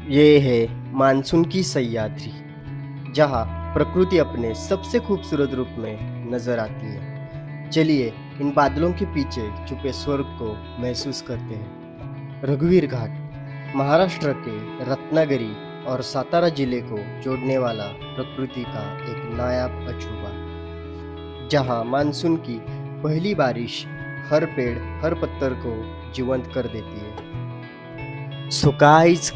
ये है मानसून की सह्याद्री, जहाँ प्रकृति अपने सबसे खूबसूरत रूप में नजर आती है। चलिए इन बादलों के पीछे छुपे स्वर्ग को महसूस करते हैं। रघुवीर घाट महाराष्ट्र के रत्नागिरी और सातारा जिले को जोड़ने वाला प्रकृति का एक नायाब अजूबा, जहाँ मानसून की पहली बारिश हर पेड़ हर पत्थर को जीवंत कर देती है। So guys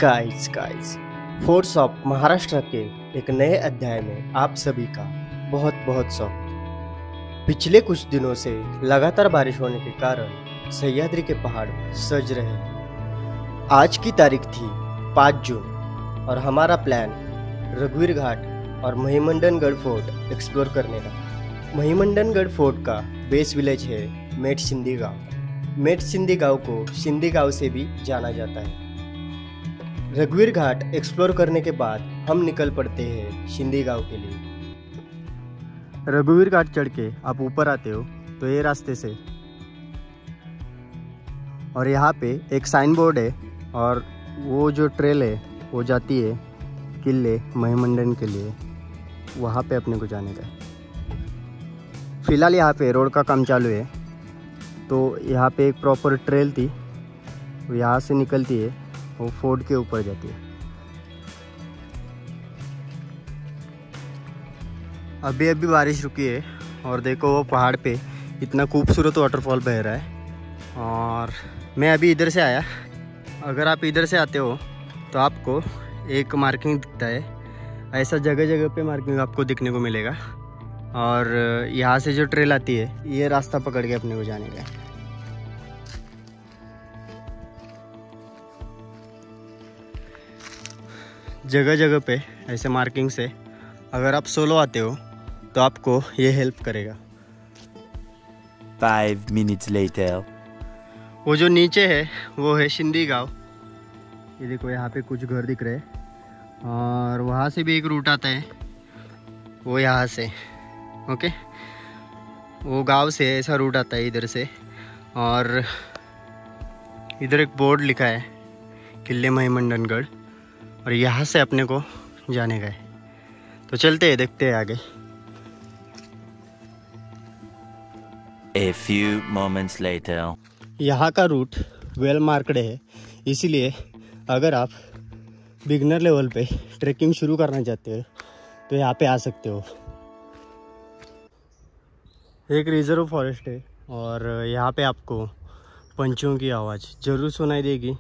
force of Maharashtra के एक नए अध्याय में आप सभी का बहुत बहुत स्वागत। पिछले कुछ दिनों से लगातार बारिश होने के कारण सह्याद्री के पहाड़ सज रहे हैं। आज की तारीख थी 5 जून और हमारा प्लान रघुवीर घाट और महिमंडनगढ़ फोर्ट एक्सप्लोर करने का था। महिमंडनगढ़ फोर्ट का बेस विलेज है मेटशिंदी गांव। मेटशिंदी गांव को शिंदी गांव से भी जाना जाता है। रघुवीर घाट एक्सप्लोर करने के बाद हम निकल पड़ते हैं शिंदी गांव के लिए। रघुवीर घाट चढ़ के आप ऊपर आते हो तो ये रास्ते से, और यहाँ पे एक साइन बोर्ड है और वो जो ट्रेल है वो जाती है किले महिमंडन के लिए। वहाँ पे अपने को जाने का है। फिलहाल यहाँ पे रोड का काम चालू है, तो यहाँ पे एक प्रॉपर ट्रेल थी, वो यहाँ से निकलती है, वो फोर्ट के ऊपर जाती है। अभी अभी बारिश रुकी है और देखो वो पहाड़ पे इतना खूबसूरत वाटरफॉल बह रहा है। और मैं अभी इधर से आया। अगर आप इधर से आते हो तो आपको एक मार्किंग दिखता है, ऐसा जगह जगह पे मार्किंग आपको दिखने को मिलेगा। और यहाँ से जो ट्रेल आती है ये रास्ता पकड़ के अपने को जाने का है। जगह जगह पे ऐसे मार्किंग से अगर आप सोलो आते हो तो आपको ये हेल्प करेगा। 5 minutes later. वो जो नीचे है वो है शिंदी गांव। ये देखो यहाँ पे कुछ घर दिख रहे हैं और वहाँ से भी एक रूट आता है, वो यहाँ से। ओके, वो गांव से ऐसा रूट आता है इधर से। और इधर एक बोर्ड लिखा है किले महिमंडनगढ़, और यहाँ से अपने को जाने का है। तो चलते हैं, देखते हैं आगे। A few moments later. यहाँ का रूट वेल मार्क्ड है, इसीलिए अगर आप बिगनर लेवल पे ट्रैकिंग शुरू करना चाहते हो तो यहाँ पे आ सकते हो। एक रिजर्व फॉरेस्ट है और यहाँ पे आपको पंछियों की आवाज़ ज़रूर सुनाई देगी।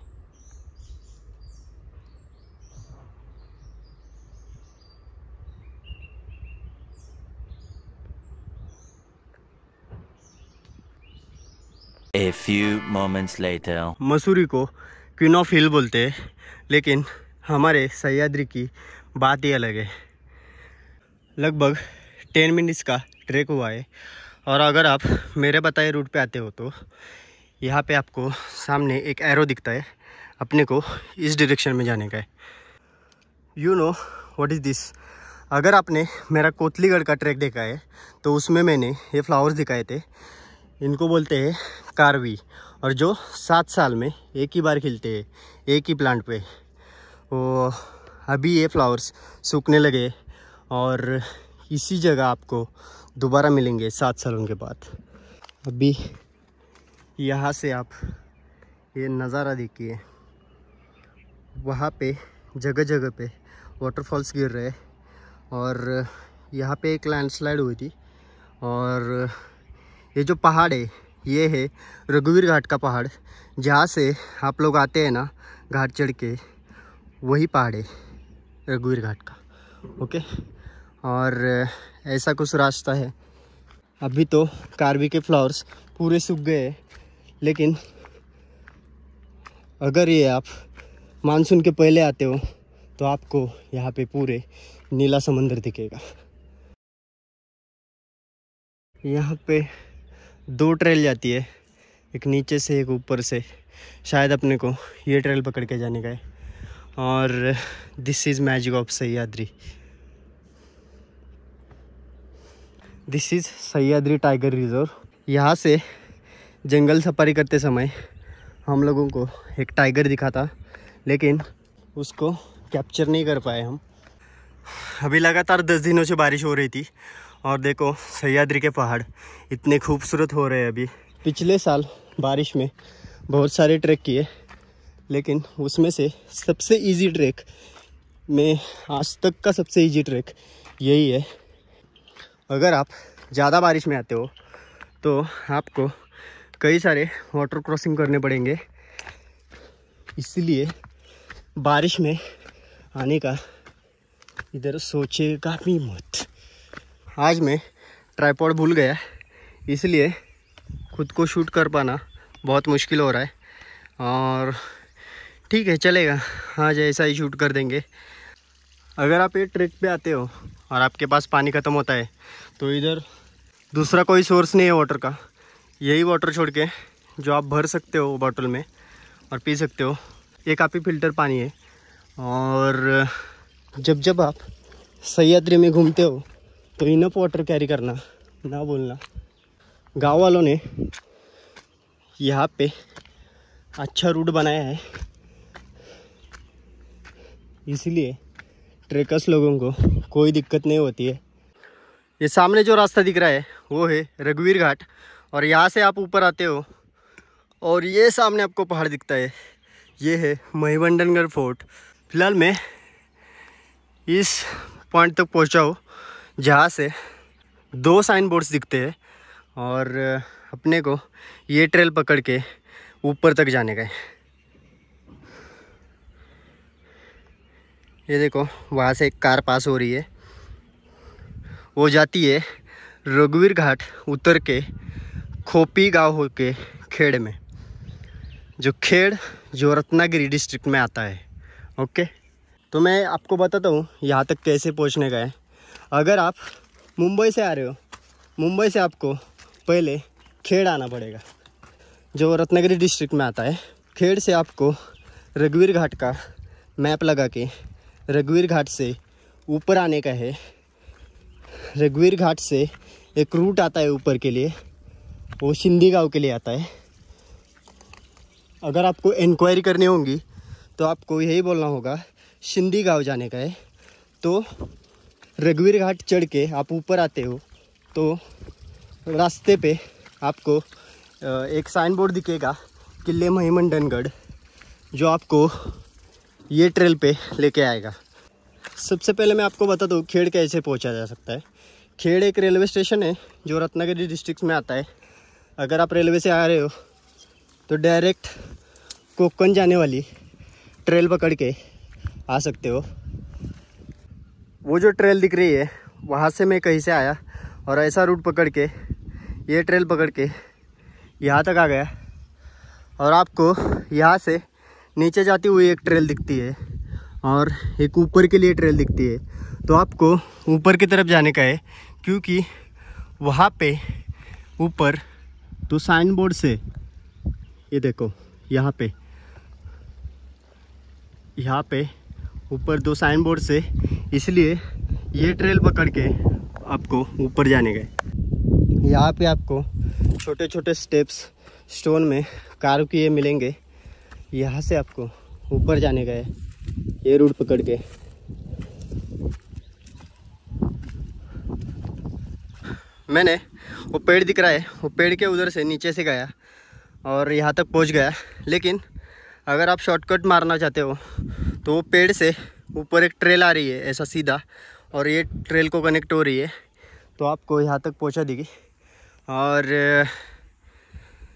A few moments later. Mussoorie को क्वीन ऑफ हिल बोलते हैं, लेकिन हमारे सह्याद्री की बात ही अलग है। लगभग 10 मिनट्स का ट्रैक हुआ है। और अगर आप मेरे बताए रूट पे आते हो तो यहाँ पे आपको सामने एक एरो दिखता है, अपने को इस डायरेक्शन में जाने का है। You know what is this? अगर आपने मेरा कोतलीगढ़ का ट्रैक देखा है तो उसमें मैंने ये फ्लावर्स दिखाए थे। इनको बोलते हैं कारवी, और जो 7 साल में एक ही बार खिलते हैं एक ही प्लांट पे। वो अभी ये फ्लावर्स सूखने लगे और इसी जगह आपको दोबारा मिलेंगे 7 सालों के बाद। अभी यहाँ से आप ये नज़ारा देखिए, वहाँ पे जगह जगह पे वाटरफॉल्स गिर रहे हैं। और यहाँ पे एक लैंडस्लाइड हुई थी। और ये जो पहाड़ है ये है रघुवीर घाट का पहाड़, जहाँ से आप लोग आते हैं ना घाट चढ़ के, वही पहाड़ है रघुवीर घाट का। ओके, और ऐसा कुछ रास्ता है। अभी तो कारवी के फ्लावर्स पूरे सूख गए हैं, लेकिन अगर ये आप मानसून के पहले आते हो तो आपको यहाँ पे पूरे नीला समंदर दिखेगा। यहाँ पे 2 ट्रेल जाती है, एक नीचे से एक ऊपर से। शायद अपने को ये ट्रेल पकड़ के जाने का है। और this is magic of Sahyadri. This is Sahyadri tiger reserve. यहाँ से जंगल सफारी करते समय हम लोगों को एक टाइगर दिखा था, लेकिन उसको कैप्चर नहीं कर पाए हम। अभी लगातार 10 दिनों से बारिश हो रही थी और देखो सह्याद्री के पहाड़ इतने खूबसूरत हो रहे हैं अभी। पिछले साल बारिश में बहुत सारे ट्रैक किए, लेकिन उसमें से सबसे इजी ट्रैक में आज तक का सबसे इजी ट्रैक यही है। अगर आप ज़्यादा बारिश में आते हो तो आपको कई सारे वाटर क्रॉसिंग करने पड़ेंगे, इसलिए बारिश में आने का इधर सोचेगा भी मत। आज मैं ट्राइपॉड भूल गया, इसलिए खुद को शूट कर पाना बहुत मुश्किल हो रहा है, और ठीक है चलेगा, आज ऐसा ही शूट कर देंगे। अगर आप ये ट्रैक पे आते हो और आपके पास पानी ख़त्म होता है तो इधर दूसरा कोई सोर्स नहीं है वाटर का, यही वाटर छोड़ के जो आप भर सकते हो बॉटल में और पी सकते हो। ये काफ़ी फ़िल्टर पानी है। और जब आप सह्याद्री में घूमते हो तो इनफ वाटर कैरी करना ना भूलना। गांव वालों ने यहाँ पे अच्छा रूट बनाया है, इसलिए ट्रेकर्स लोगों को कोई दिक्कत नहीं होती है। ये सामने जो रास्ता दिख रहा है वो है रघुवीर घाट, और यहाँ से आप ऊपर आते हो और ये सामने आपको पहाड़ दिखता है, ये है महिवंडनगढ़ फोर्ट। फिलहाल मैं इस पॉइंट तक पहुँचा हूँ जहाँ से 2 साइन बोर्ड्स दिखते हैं, और अपने को ये ट्रेल पकड़ के ऊपर तक जाने का है। ये देखो वहाँ से एक कार पास हो रही है, वो जाती है रघुवीर घाट उतर के खोपी गांव होके खेड़ में, जो रत्नागिरी डिस्ट्रिक्ट में आता है। ओके, तो मैं आपको बताता हूँ यहाँ तक कैसे पहुँचने का है। अगर आप मुंबई से आ रहे हो, मुंबई से आपको पहले खेड़ आना पड़ेगा जो रत्नागिरी डिस्ट्रिक्ट में आता है। खेड़ से आपको रघुवीर घाट का मैप लगा के रघुवीर घाट से ऊपर आने का है। रघुवीर घाट से एक रूट आता है ऊपर के लिए, वो सिंधी गांव के लिए आता है। अगर आपको इंक्वायरी करनी होगी तो आपको यही बोलना होगा सिंधी गांव जाने का है। तो रघुवीर घाट चढ़ के आप ऊपर आते हो तो रास्ते पे आपको एक साइन बोर्ड दिखेगा किले महिमंडनगढ़, जो आपको ये ट्रेल पे लेके आएगा। सबसे पहले मैं आपको बता दूँ खेड़ कैसे पहुंचा जा सकता है। खेड़ एक रेलवे स्टेशन है जो रत्नागिरी डिस्ट्रिक्ट में आता है। अगर आप रेलवे से आ रहे हो तो डायरेक्ट कोकण जाने वाली ट्रेल पकड़ के आ सकते हो। वो जो ट्रेल दिख रही है वहाँ से मैं कहीं से आया और ऐसा रूट पकड़ के ये ट्रेल पकड़ के यहाँ तक आ गया, और आपको यहाँ से नीचे जाती हुई एक ट्रेल दिखती है और एक ऊपर के लिए ट्रेल दिखती है। तो आपको ऊपर की तरफ जाने का है, क्योंकि वहाँ पे ऊपर तो साइन बोर्ड से, ये देखो यहाँ पे ऊपर 2 साइन बोर्ड से, इसलिए ये ट्रेल पकड़ के आपको ऊपर जाने का है। यहाँ पे आपको छोटे छोटे स्टेप्स स्टोन में कार्व किए मिलेंगे, यहाँ से आपको ऊपर जाने का है ये रूट पकड़ के। मैंने वो पेड़ दिख रहा है, वो पेड़ के उधर से नीचे से गया और यहाँ तक पहुँच गया। लेकिन अगर आप शॉर्टकट मारना चाहते हो तो वो पेड़ से ऊपर एक ट्रेल आ रही है ऐसा सीधा, और ये ट्रेल को कनेक्ट हो रही है, तो आपको यहाँ तक पहुँचा देगी। और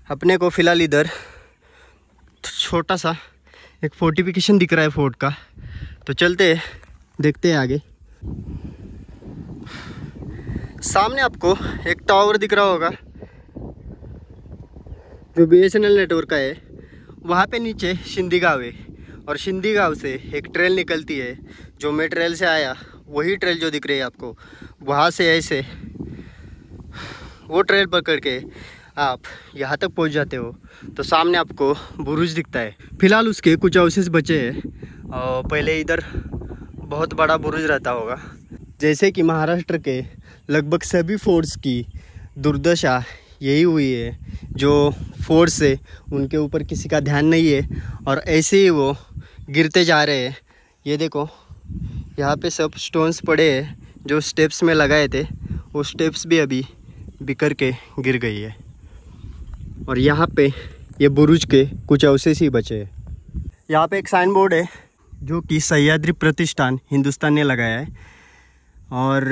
अपने को फ़िलहाल इधर छोटा सा एक फोर्टिफिकेशन दिख रहा है फोर्ट का, तो चलते देखते हैं आगे। सामने आपको एक टावर दिख रहा होगा जो BSNL नेटवर्क का है। वहाँ पे नीचे सिंधी गाँव है, और सिंधी गाँव से एक ट्रेल निकलती है, जो मैं ट्रेल से आया वही ट्रेल जो दिख रही है आपको, वहाँ से ऐसे वो ट्रेल पकड़ के आप यहाँ तक पहुँच जाते हो तो सामने आपको बुरुज दिखता है। फिलहाल उसके कुछ अवशेष बचे हैं, और पहले इधर बहुत बड़ा बुरुज रहता होगा। जैसे कि महाराष्ट्र के लगभग सभी फोर्ट्स की दुर्दशा यही हुई है, जो फोर्स से उनके ऊपर किसी का ध्यान नहीं है और ऐसे ही वो गिरते जा रहे हैं। ये देखो यहाँ पे सब स्टोन्स पड़े हैं जो स्टेप्स में लगाए थे, वो स्टेप्स भी अभी बिखर के गिर गई है। और यहाँ पे ये बुरुज के कुछ अवशेष ही बचे हैं। यहाँ पे एक साइन बोर्ड है जो कि सह्याद्री प्रतिष्ठान हिंदुस्तान ने लगाया है, और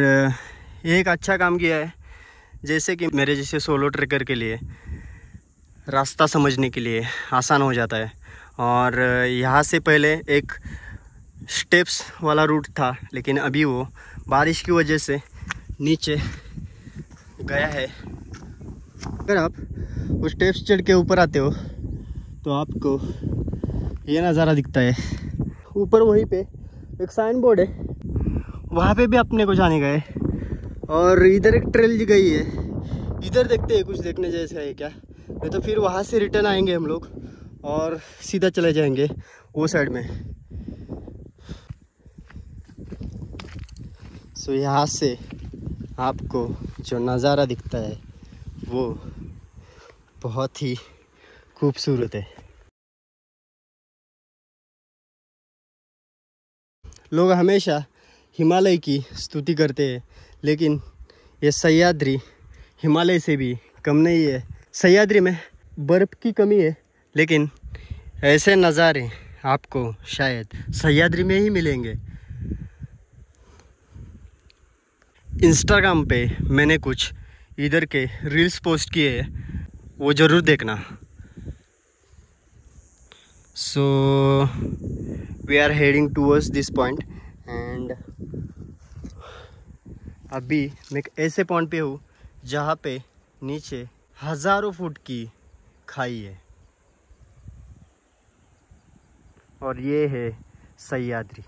ये एक अच्छा काम किया है, जैसे कि मेरे जैसे सोलो ट्रेकर के लिए रास्ता समझने के लिए आसान हो जाता है। और यहाँ से पहले एक स्टेप्स वाला रूट था, लेकिन अभी वो बारिश की वजह से नीचे गया है। अगर आप वो स्टेप्स चढ़ के ऊपर आते हो तो आपको ये नज़ारा दिखता है। ऊपर वहीं पे एक साइन बोर्ड है, वहाँ पे भी अपने को जाने गए। और इधर एक ट्रेल गई है, इधर देखते हैं कुछ देखने जैसा है क्या, नहीं तो फिर वहाँ से रिटर्न आएंगे हम लोग और सीधा चले जाएंगे वो साइड में। सो यहाँ से आपको जो नज़ारा दिखता है वो बहुत ही खूबसूरत है। लोग हमेशा हिमालय की स्तुति करते हैं, लेकिन ये सह्याद्री हिमालय से भी कम नहीं है। सह्याद्री में बर्फ़ की कमी है, लेकिन ऐसे नज़ारे आपको शायद सह्याद्री में ही मिलेंगे। इंस्टाग्राम पे मैंने कुछ इधर के रील्स पोस्ट किए हैं, वो ज़रूर देखना। So we are heading towards this point and अभी मैं एक ऐसे पॉइंट पे हूँ जहाँ पे नीचे हज़ारों फुट की खाई है, और ये है सह्याद्री।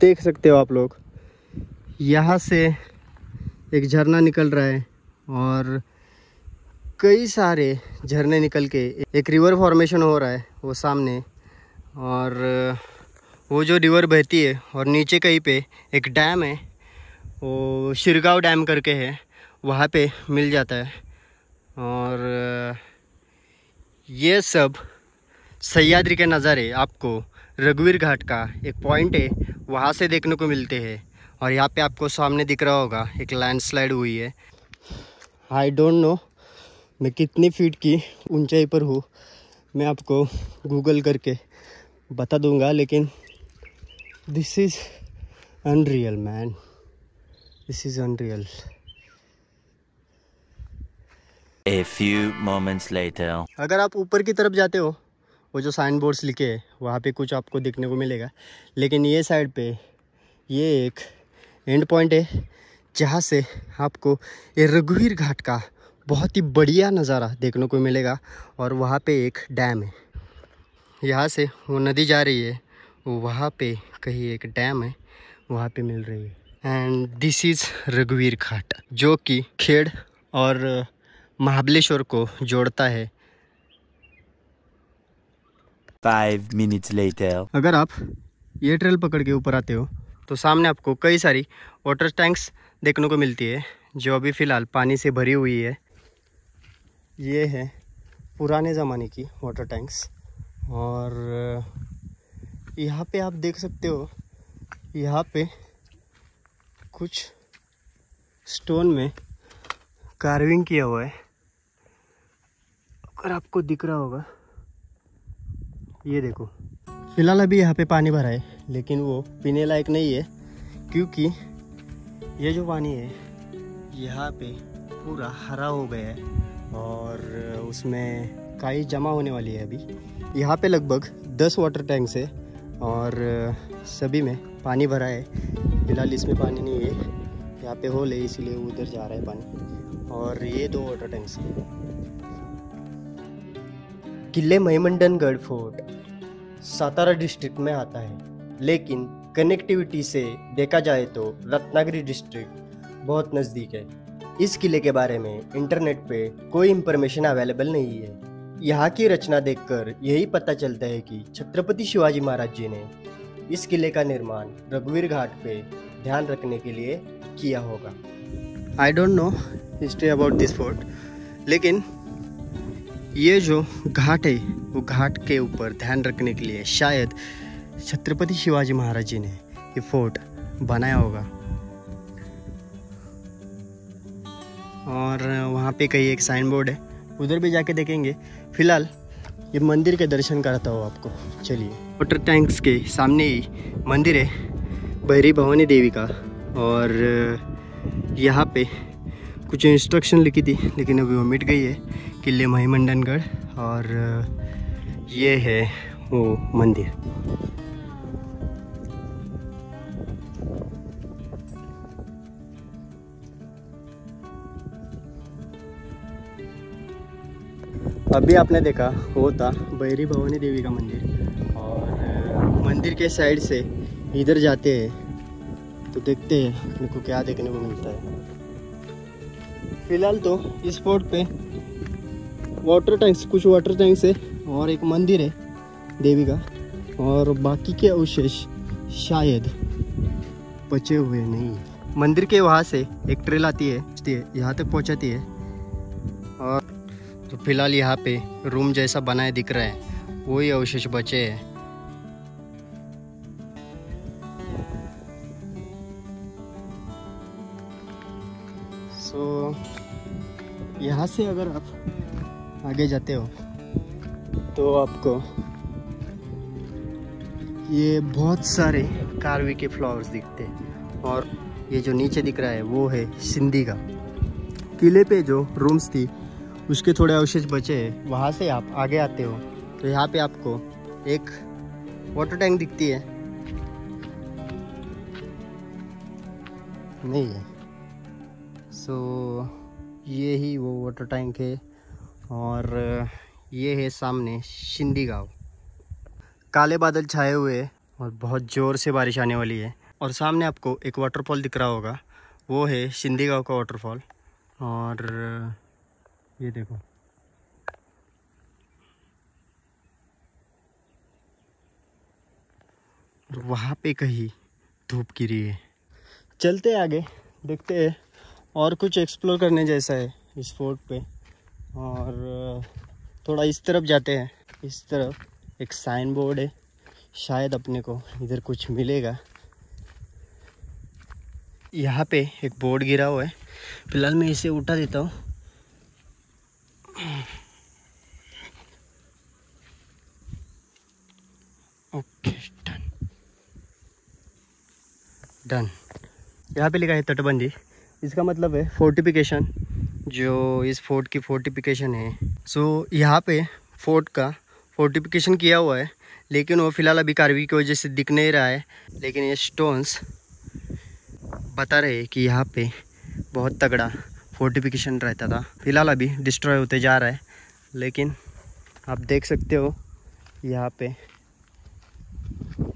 देख सकते हो आप लोग, यहाँ से एक झरना निकल रहा है और कई सारे झरने निकल के एक रिवर फॉर्मेशन हो रहा है वो सामने। और वो जो रिवर बहती है और नीचे कहीं पे एक डैम है, वो शिरगांव डैम करके है, वहाँ पे मिल जाता है। और ये सब सह्याद्री के नज़ारे आपको रघुवीर घाट का एक पॉइंट है वहाँ से देखने को मिलते हैं। और यहाँ पे आपको सामने दिख रहा होगा एक लैंडस्लाइड हुई है। आई डोंट नो मैं कितनी फीट की ऊंचाई पर हूँ, मैं आपको गूगल करके बता दूंगा, लेकिन this is unreal man, this is unreal. A few moments later. अगर आप ऊपर की तरफ जाते हो, वो जो साइन बोर्ड्स लिखे हैं वहाँ पे कुछ आपको देखने को मिलेगा, लेकिन ये साइड पे ये एक एंड पॉइंट है जहाँ से आपको ये रघुवीर घाट का बहुत ही बढ़िया नज़ारा देखने को मिलेगा। और वहाँ पे एक डैम है, यहाँ से वो नदी जा रही है, वो वहाँ पे कहीं एक डैम है वहाँ पे मिल रही है। एंड दिस इज़ रघुवीर घाट, जो कि खेड़ और महाबलेश्वर को जोड़ता है। 5 minutes later. अगर आप ये ट्रेल पकड़ के ऊपर आते हो तो सामने आपको कई सारी वाटर टैंक्स देखने को मिलती है, जो अभी फ़िलहाल पानी से भरी हुई है। ये है पुराने ज़माने की वाटर टैंक्स। और यहाँ पे आप देख सकते हो, यहाँ पे कुछ स्टोन में कार्विंग किया हुआ है, अगर आपको दिख रहा होगा। ये देखो, फिलहाल अभी यहाँ पे पानी भरा है, लेकिन वो पीने लायक नहीं है, क्योंकि ये जो पानी है यहाँ पे पूरा हरा हो गया है और उसमें काई जमा होने वाली है। अभी यहाँ पे लगभग 10 वाटर टैंक्स है और सभी में पानी भरा है। फिलहाल इसमें पानी नहीं है, यहाँ पे होल है, इसीलिए उधर जा रहा है पानी। और ये 2 वाटर टैंक्स हैं। किले महिमंडनगढ़ फोर्ट सातारा डिस्ट्रिक्ट में आता है, लेकिन कनेक्टिविटी से देखा जाए तो रत्नागिरी डिस्ट्रिक्ट बहुत नज़दीक है। इस किले के बारे में इंटरनेट पे कोई इंफॉर्मेशन अवेलेबल नहीं है। यहाँ की रचना देखकर यही पता चलता है कि छत्रपति शिवाजी महाराज जी ने इस किले का निर्माण रघुवीर घाट पे ध्यान रखने के लिए किया होगा। I don't know history about this fort, लेकिन ये जो घाट है वो घाट के ऊपर ध्यान रखने के लिए शायद छत्रपति शिवाजी महाराज जी ने ये फोर्ट बनाया होगा। और वहाँ पे कहीं एक साइन बोर्ड है, उधर भी जाके देखेंगे। फिलहाल ये मंदिर के दर्शन कराता हूँ आपको, चलिए। वाटर टैंक्स के सामने ही मंदिर है भैरी भवानी देवी का। और यहाँ पे कुछ इंस्ट्रक्शन लिखी थी लेकिन अभी वो मिट गई है। किले महिमंडनगढ़, और ये है वो मंदिर। अभी आपने देखा वो था भैरी भवानी देवी का मंदिर, और मंदिर के साइड से इधर जाते हैं तो देखते हैं अपने को क्या देखने को मिलता है। फिलहाल तो इस स्पॉट पे कुछ वाटर टैंक्स है और एक मंदिर है देवी का, और बाकी के अवशेष शायद बचे हुए नहीं है। मंदिर के वहाँ से एक ट्रेल आती है, यहाँ तक पहुँचाती है। और तो फिलहाल यहाँ पे रूम जैसा बनाए दिख रहा है, वही अवशेष बचे हैं। सो यहाँ से अगर आप आगे जाते हो तो आपको ये बहुत सारे कारवी के फ्लावर्स दिखते हैं। और ये जो नीचे दिख रहा है वो है सिंधी का। किले पे जो रूम्स थी उसके थोड़े अवशेष बचे हैं, वहाँ से आप आगे आते हो तो यहाँ पे आपको एक वाटर टैंक दिखती है, नहीं है। सो ये ही वो वाटर टैंक है। और ये है सामने सिंधी गांव। काले बादल छाए हुए हैं और बहुत ज़ोर से बारिश आने वाली है। और सामने आपको एक वाटरफॉल दिख रहा होगा, वो है सिंधी गांव का वाटरफॉल। और ये देखो, वहाँ पे कहीं धूप गिरी है। चलते आगे देखते हैं, और कुछ एक्सप्लोर करने जैसा है इस फोर्ट पे। और थोड़ा इस तरफ जाते हैं। इस तरफ एक साइन बोर्ड है, शायद अपने को इधर कुछ मिलेगा। यहाँ पे एक बोर्ड गिरा हुआ है, फिलहाल मैं इसे उठा देता हूँ। Okay, done. यहाँ पे लिखा है तटबंदी, इसका मतलब है फोर्टिफिकेशन, जो इस फोर्ट की फोर्टिफिकेशन है। सो यहाँ पे फोर्ट का फोर्टिफिकेशन किया हुआ है, लेकिन वो फ़िलहाल अभी कार्वी की वजह से दिख नहीं रहा है। लेकिन ये स्टोन्स बता रहे हैं कि यहाँ पे बहुत तगड़ा फोर्टिफिकेशन रहता था। फ़िलहाल अभी डिस्ट्रॉय होते जा रहा है, लेकिन आप देख सकते हो यहाँ पे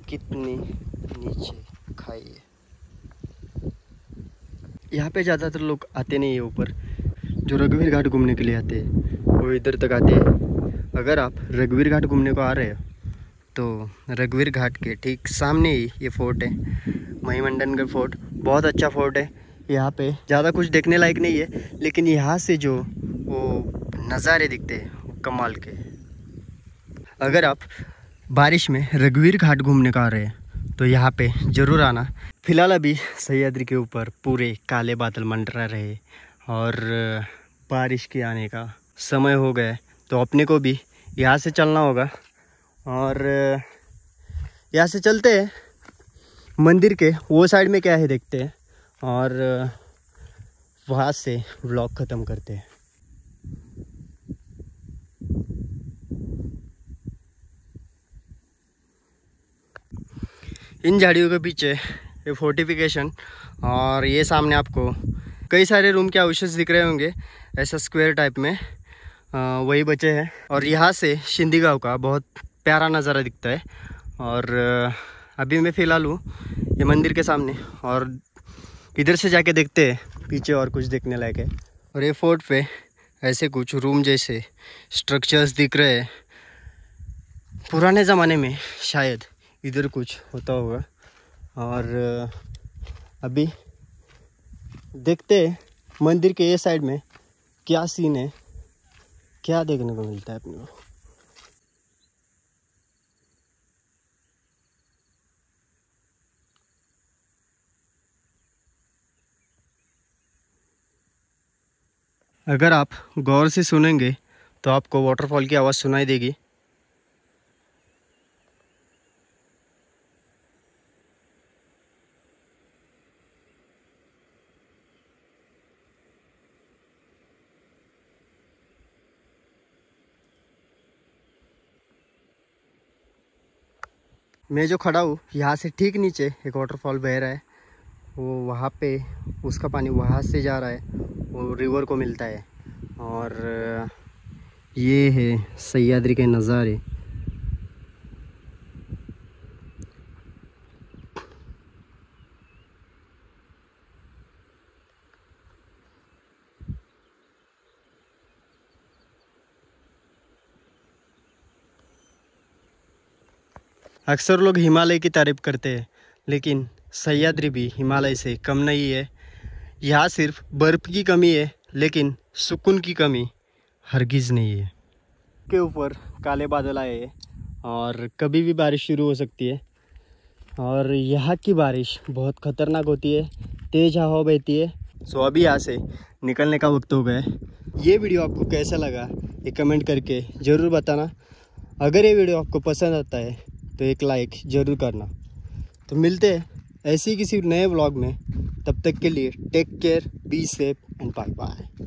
कितनी नीचे खाई है। यहाँ पे ज़्यादातर लोग आते नहीं है ऊपर, जो रघुवीर घाट घूमने के लिए आते हैं वो इधर तक आते हैं। अगर आप रघुवीर घाट घूमने को आ रहे हो तो रघुवीर घाट के ठीक सामने ही ये फोर्ट है, महिमंडनगढ़ फोर्ट। बहुत अच्छा फोर्ट है। यहाँ पे ज़्यादा कुछ देखने लायक नहीं है, लेकिन यहाँ से जो वो नज़ारे दिखते हैं वो कमाल के। अगर आप बारिश में रघुवीर घाट घूमने को आ रहे हैं तो यहाँ पे ज़रूर आना। फ़िलहाल अभी सह्याद्री के ऊपर पूरे काले बादल मंडरा रहे और बारिश के आने का समय हो गया, तो अपने को भी यहाँ से चलना होगा। और यहाँ से चलते हैं, मंदिर के वो साइड में क्या है देखते हैं, और वहाँ से व्लॉग ख़त्म करते हैं। इन झाड़ियों के पीछे ये फोर्टिफिकेशन, और ये सामने आपको कई सारे रूम के अवशेष दिख रहे होंगे, ऐसा स्क्वायर टाइप में वही बचे हैं। और यहाँ से सिंधी गांव का बहुत प्यारा नज़ारा दिखता है। और अभी मैं फ़िलहाल हूँ ये मंदिर के सामने, और इधर से जाके देखते हैं पीछे और कुछ देखने लायक है। और ये फोर्ट पे ऐसे कुछ रूम जैसे स्ट्रक्चर्स दिख रहे हैं। पुराने ज़माने में शायद इधर कुछ होता होगा। और अभी देखते हैं मंदिर के ये साइड में क्या सीन है, क्या देखने को मिलता है अपने को। अगर आप गौर से सुनेंगे तो आपको वाटरफॉल की आवाज़ सुनाई देगी। मैं जो खड़ा हूँ यहाँ से ठीक नीचे एक वाटरफॉल बह रहा है, वो वहाँ पे उसका पानी वहाँ से जा रहा है, वो रिवर को मिलता है। और ये है सह्याद्री के नज़ारे। अक्सर लोग हिमालय की तारीफ करते हैं, लेकिन सह्याद्री भी हिमालय से कम नहीं है। यहाँ सिर्फ बर्फ़ की कमी है, लेकिन सुकून की कमी हरगिज़ नहीं है। के ऊपर काले बादल आए हैं और कभी भी बारिश शुरू हो सकती है। और यहाँ की बारिश बहुत ख़तरनाक होती है, तेज़ हवा बहती है। सो अभी यहाँ से निकलने का वक्त हो गया है। ये वीडियो आपको कैसा लगा ये कमेंट करके ज़रूर बताना। अगर ये वीडियो आपको पसंद आता है तो एक लाइक ज़रूर करना। तो मिलते हैं ऐसे ही किसी नए व्लॉग में। तब तक के लिए take care, be safe and bye bye.